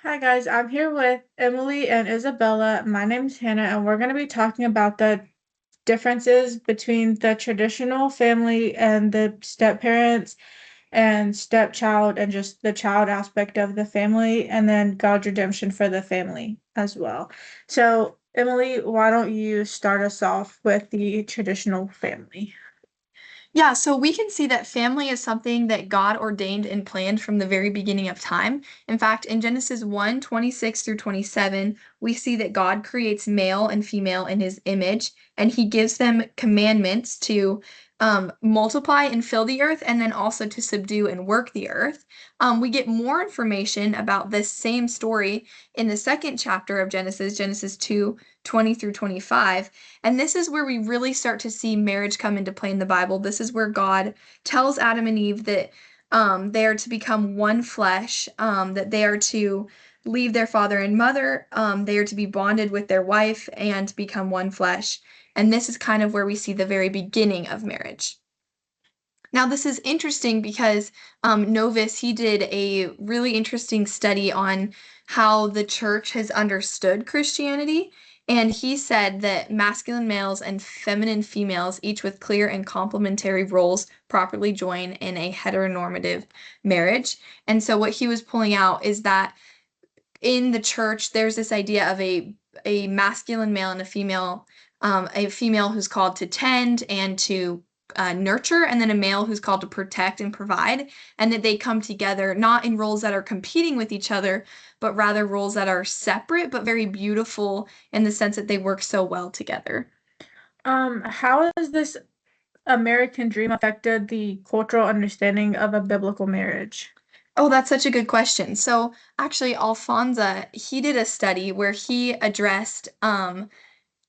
Hi guys, I'm here with Emily and Isabella. My name's Hannah, and we're going to be talking about the differences between the traditional family and the step parents and stepchild and just the child aspect of the family, and then God's redemption for the family as well. So, Emily, why don't you start us off with the traditional family? Yeah, so we can see that family is something that God ordained and planned from the very beginning of time. In fact, in Genesis 1:26 through 27, we see that God creates male and female in his image, and he gives them commandments to multiply and fill the earth, and then also to subdue and work the earth. We get more information about this same story in the second chapter of Genesis, Genesis 2:20 through 25. And this is where we really start to see marriage come into play in the Bible. This is where God tells Adam and Eve that they are to become one flesh, that they are to leave their father and mother, they are to be bonded with their wife and become one flesh. And this is kind of where we see the very beginning of marriage. Now, this is interesting because Novus, he did a really interesting study on how the church has understood Christianity. And he said that masculine males and feminine females, each with clear and complementary roles, properly join in a heteronormative marriage. And so, what he was pulling out is that in the church, there's this idea of a masculine male and a female who's called to tend and to nurture, and then a male who's called to protect and provide, and that they come together not in roles that are competing with each other, but rather roles that are separate but very beautiful in the sense that they work so well together. How has this American dream affected the cultural understanding of a biblical marriage? Oh, that's such a good question. So actually, Alfonso, he did a study where he addressed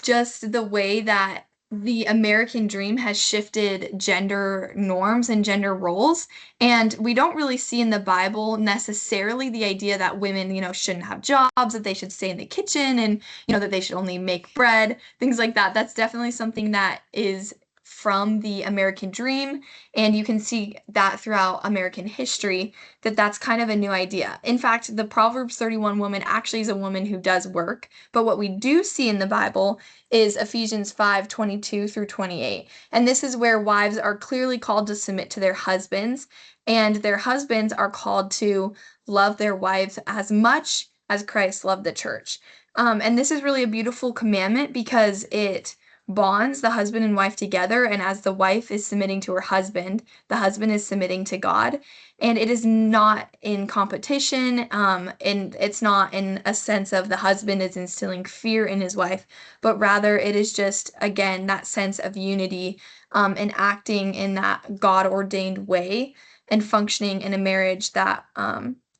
just the way that the American dream has shifted gender norms and gender roles. And we don't really see in the Bible necessarily the idea that women, shouldn't have jobs, that they should stay in the kitchen and, that they should only make bread, things like that. That's definitely something that is from the American dream. And you can see that throughout American history that that's kind of a new idea. In fact, the Proverbs 31 woman actually is a woman who does work. But what we do see in the Bible is Ephesians 5:22 through 28. And this is where wives are clearly called to submit to their husbands, and their husbands are called to love their wives as much as Christ loved the church. And this is really a beautiful commandment because it bonds the husband and wife together. And as the wife is submitting to her husband, the husband is submitting to God. And it is not in competition, and it's not in a sense of the husband is instilling fear in his wife, but rather it is just, again, that sense of unity, and acting in that God ordained way and functioning in a marriage that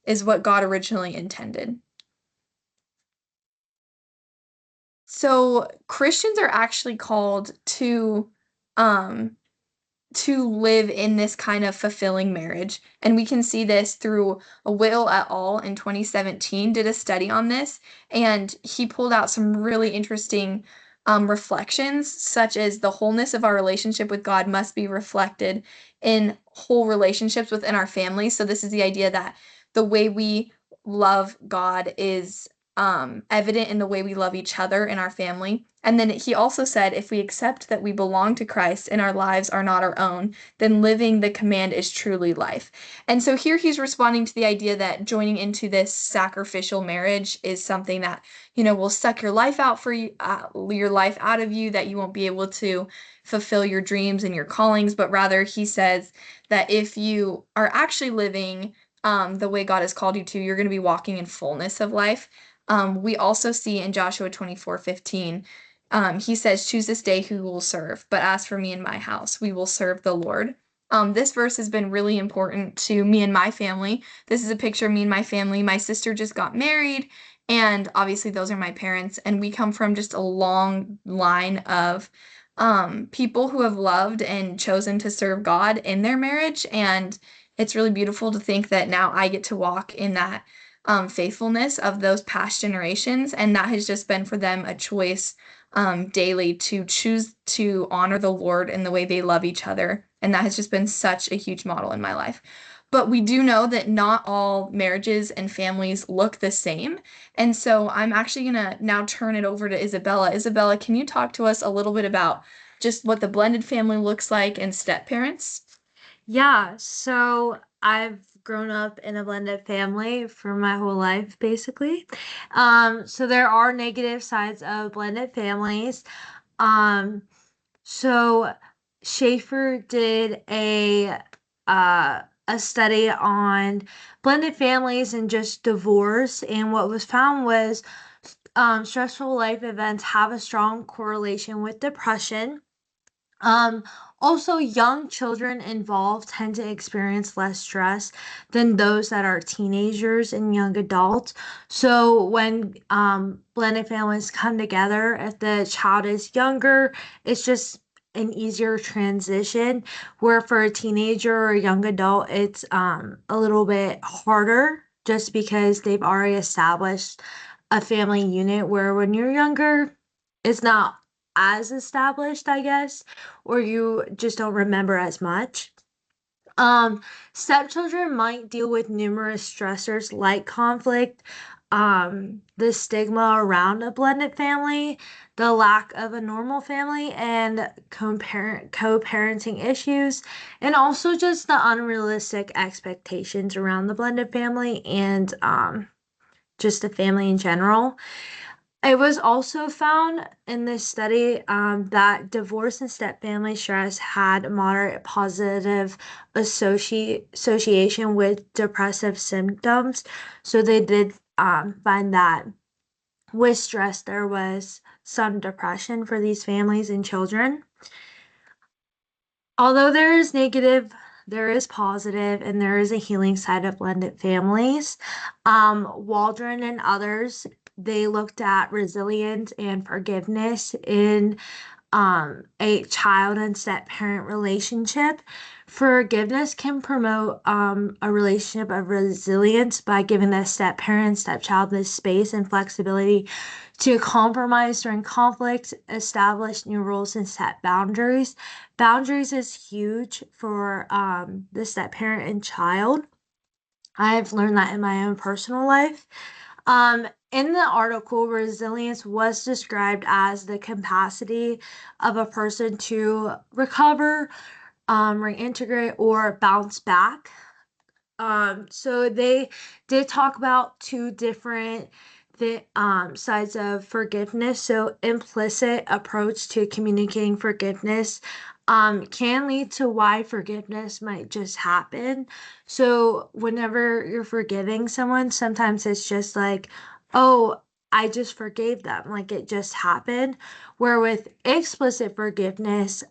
is what God originally intended. So Christians are actually called um, to live in this kind of fulfilling marriage. And we can see this through Will et al. In 2017 did a study on this, and he pulled out some really interesting reflections, such as the wholeness of our relationship with God must be reflected in whole relationships within our families. So this is the idea that the way we love God is evident in the way we love each other in our family. And then he also said, if we accept that we belong to Christ and our lives are not our own, then living the command is truly life. And so here he's responding to the idea that joining into this sacrificial marriage is something that, will suck your life out for you, your life out of you, that you won't be able to fulfill your dreams and your callings. But rather, he says that if you are actually living the way God has called you to, you're going to be walking in fullness of life. We also see in Joshua 24:15, he says, choose this day who will serve. But as for me and my house, we will serve the Lord. This verse has been really important to me and my family. This is a picture of me and my family. My sister just got married, and obviously those are my parents. And we come from just a long line of people who have loved and chosen to serve God in their marriage. And it's really beautiful to think that now I get to walk in that faithfulness of those past generations. And that has just been for them a choice daily to choose to honor the Lord in the way they love each other. And that has just been such a huge model in my life. But we do know that not all marriages and families look the same. And so I'm actually going to now turn it over to Isabella. Isabella, can you talk to us a little bit about just what the blended family looks like and step parents? Yeah, so I've grown up in a blended family for my whole life, basically. So there are negative sides of blended families. Um, so Schaefer did a study on blended families and just divorce, and what was found was stressful life events have a strong correlation with depression. um, Also, young children involved tend to experience less stress than those that are teenagers and young adults. So, when blended families come together, if the child is younger, it's just an easier transition. Where for a teenager or a young adult, it's a little bit harder just because they've already established a family unit. Where when you're younger, it's not as established, I guess, or you just don't remember as much. Um, Stepchildren might deal with numerous stressors like conflict, the stigma around a blended family, the lack of a normal family, and co-parenting issues, and also just the unrealistic expectations around the blended family and just the family in general. It was also found in this study that divorce and step family stress had moderate positive association with depressive symptoms. So they did find that with stress, there was some depression for these families and children. Although there is negative, there is positive, and there is a healing side of blended families. Waldron and others, they looked at resilience and forgiveness in a child and step parent relationship. Forgiveness can promote a relationship of resilience by giving the step parent, stepchild the space and flexibility to compromise during conflict, establish new rules, and set boundaries. Boundaries is huge for the step parent and child. I've learned that in my own personal life. In the article, resilience was described as the capacity of a person to recover, reintegrate, or bounce back. So they did talk about two different sides of forgiveness. So implicit approach to communicating forgiveness can lead to why forgiveness might just happen. So whenever you're forgiving someone, sometimes it's just like, oh, I just forgave them, like it just happened. Where with explicit forgiveness,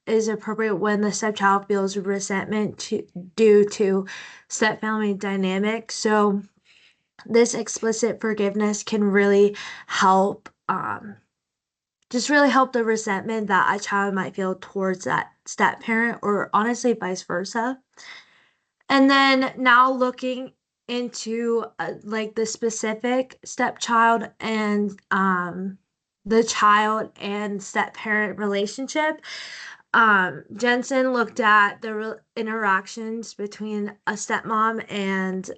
is appropriate when the stepchild feels resentment due to step-family dynamic. So this explicit forgiveness can really help, just really help the resentment that a child might feel towards that step parent, or honestly vice versa. And then now looking into like the specific stepchild and the child and step parent relationship. Jensen looked at the interactions between a stepmom and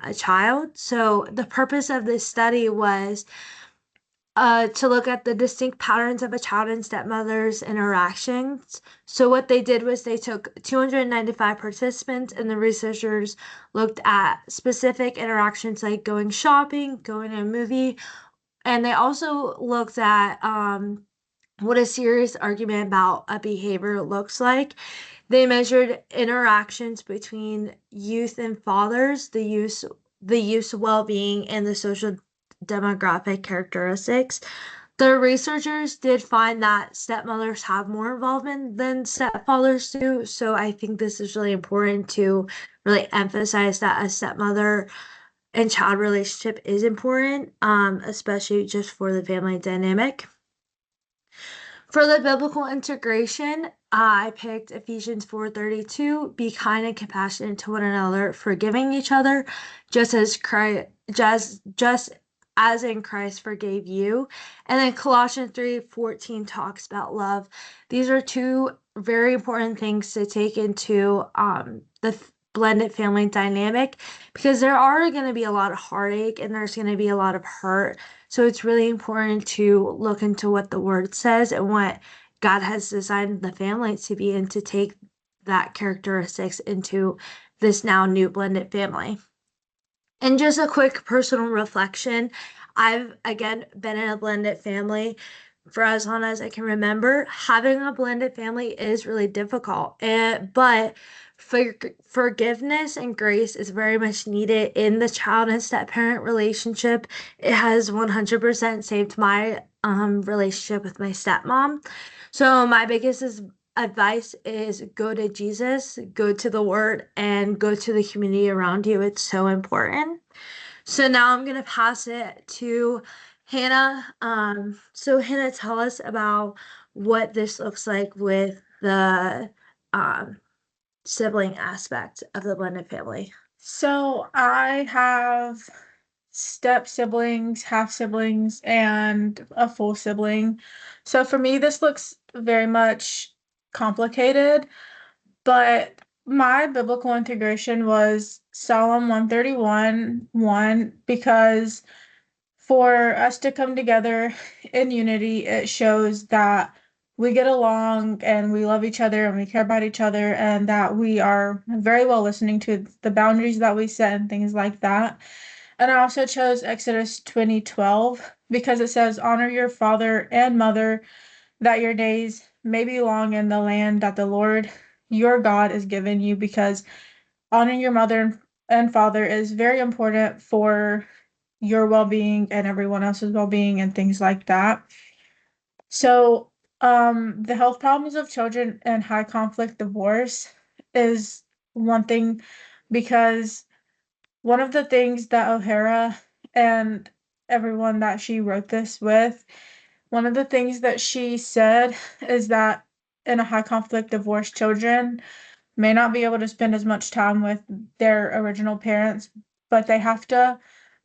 a child. So the purpose of this study was to look at the distinct patterns of a child and stepmother's interactions. So what they did was they took 295 participants, and the researchers looked at specific interactions like going shopping, going to a movie, and they also looked at what a serious argument about a behavior looks like. They measured interactions between youth and fathers, the youth's well-being, and the social demographic characteristics. The researchers did find that stepmothers have more involvement than stepfathers do, so I think this is really important to really emphasize that a stepmother and child relationship is important, especially just for the family dynamic. For the biblical integration, I picked Ephesians 4:32, be kind and compassionate to one another, forgiving each other, just as Christ just as in Christ forgave you. And then Colossians 3:14 talks about love. These are two very important things to take into blended family dynamic because there are going to be a lot of heartache and there's going to be a lot of hurt. So it's really important to look into what the word says and what God has designed the family to be and to take that characteristics into this now new blended family. And just a quick personal reflection. I've again been in a blended family for as long as I can remember. Having a blended family is really difficult, but forgiveness and grace is very much needed in the child and step parent relationship. It has 100% saved my relationship with my stepmom. So my biggest advice is go to Jesus, go to the word, and go to the community around you. It's so important. So now I'm gonna pass it to Hannah. So Hannah, tell us about what this looks like with the um, sibling aspect of the blended family. So I have step siblings, half siblings, and a full sibling. So for me, this looks very much complicated, but my biblical integration was Psalm 131 1 because for us to come together in unity, it shows that we get along and we love each other and we care about each other and that we are very well listening to the boundaries that we set and things like that. And I also chose Exodus 20:12 because it says, "Honor your father and mother, that your days may be long in the land that the Lord your God is giving you," because honoring your mother and father is very important for your well-being and everyone else's well-being and things like that. So, the health problems of children and high conflict divorce is one thing because one of the things that O'Hara and everyone that she wrote this with, one of the things that she said is that in a high conflict divorce, children may not be able to spend as much time with their original parents, but they have to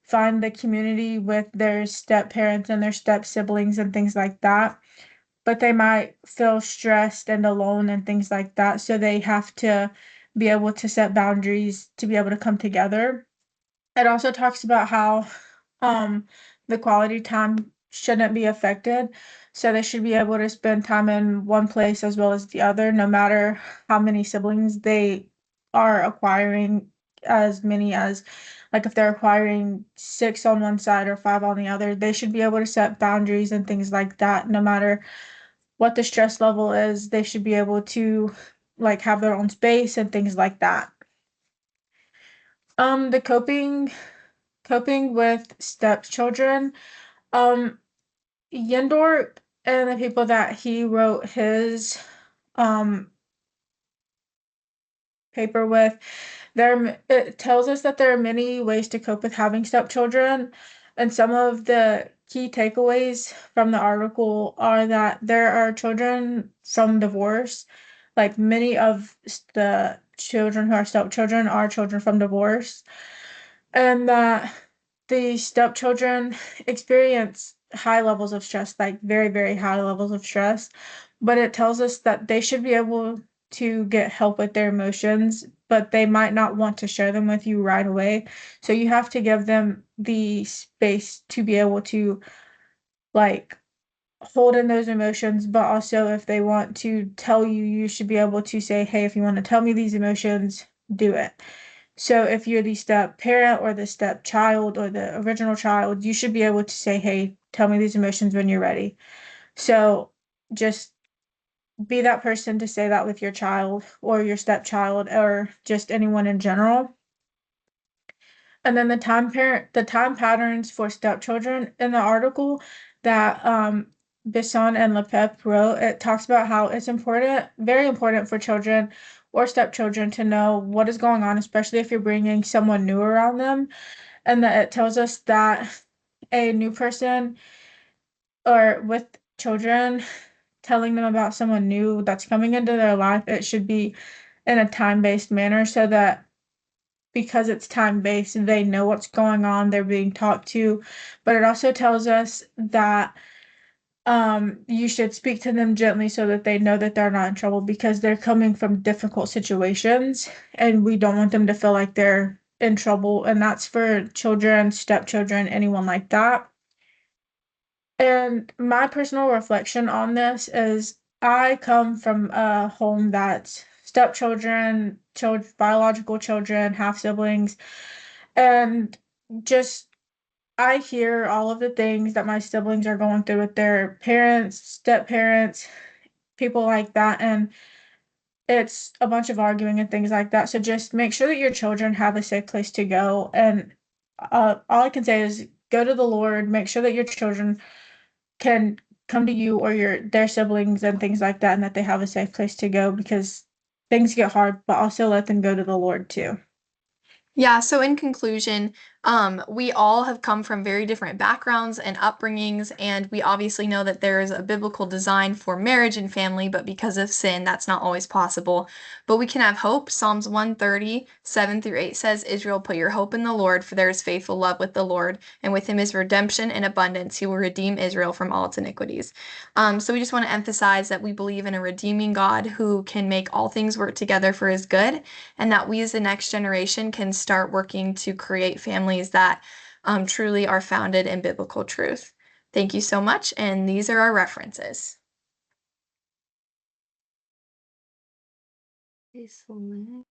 find the community with their step parents and their step siblings and things like that. But they might feel stressed and alone and things like that. So they have to be able to set boundaries to be able to come together. It also talks about how the quality time shouldn't be affected. So they should be able to spend time in one place as well as the other, no matter how many siblings they are acquiring, as many as like if they're acquiring six on one side or five on the other, they should be able to set boundaries and things like that, no matter what the stress level is, they should be able to like have their own space and things like that. The coping with stepchildren. Um, Yendor and the people that he wrote his um paper with, it tells us that there are many ways to cope with having stepchildren, and some of the key takeaways from the article are that there are children from divorce, like many of the children who are stepchildren are children from divorce, and that the stepchildren experience high levels of stress, like very, very high levels of stress. But it tells us that they should be able to get help with their emotions, but they might not want to share them with you right away. So you have to give them the space to be able to like hold in those emotions, but also if they want to tell you, you should be able to say, hey, if you want to tell me these emotions, do it. So if you're the step parent or the step child or the original child, you should be able to say, hey, tell me these emotions when you're ready. So just be that person to say that with your child or your stepchild or just anyone in general. And then the time patterns for stepchildren in the article that Bisson and LePep wrote, it talks about how it's important, very important for children or stepchildren to know what is going on, especially if you're bringing someone new around them. And that it tells us that a new person or with children telling them about someone new that's coming into their life, it should be in a time-based manner so that because it's time-based, they know what's going on, they're being talked to. But it also tells us that you should speak to them gently so that they know that they're not in trouble because they're coming from difficult situations and we don't want them to feel like they're in trouble. And that's for children, stepchildren, anyone like that. And my personal reflection on this is I come from a home that's stepchildren, biological children, half siblings, and just I hear all of the things that my siblings are going through with their parents, step parents, people like that, and it's a bunch of arguing and things like that. So just make sure that your children have a safe place to go. And all I can say is go to the Lord, make sure that your children can come to you or their siblings and things like that, and that they have a safe place to go because things get hard, but also let them go to the Lord too. Yeah, so in conclusion, we all have come from very different backgrounds and upbringings, and we obviously know that there is a biblical design for marriage and family, but because of sin, that's not always possible. But we can have hope. Psalms 130, 7 through 8 says, Israel, put your hope in the Lord, for there is faithful love with the Lord, and with him is redemption and abundance. He will redeem Israel from all its iniquities. So we just want to emphasize that we believe in a redeeming God who can make all things work together for his good, and that we as the next generation can start working to create families that truly are founded in biblical truth. Thank you so much, and these are our references. Excellent.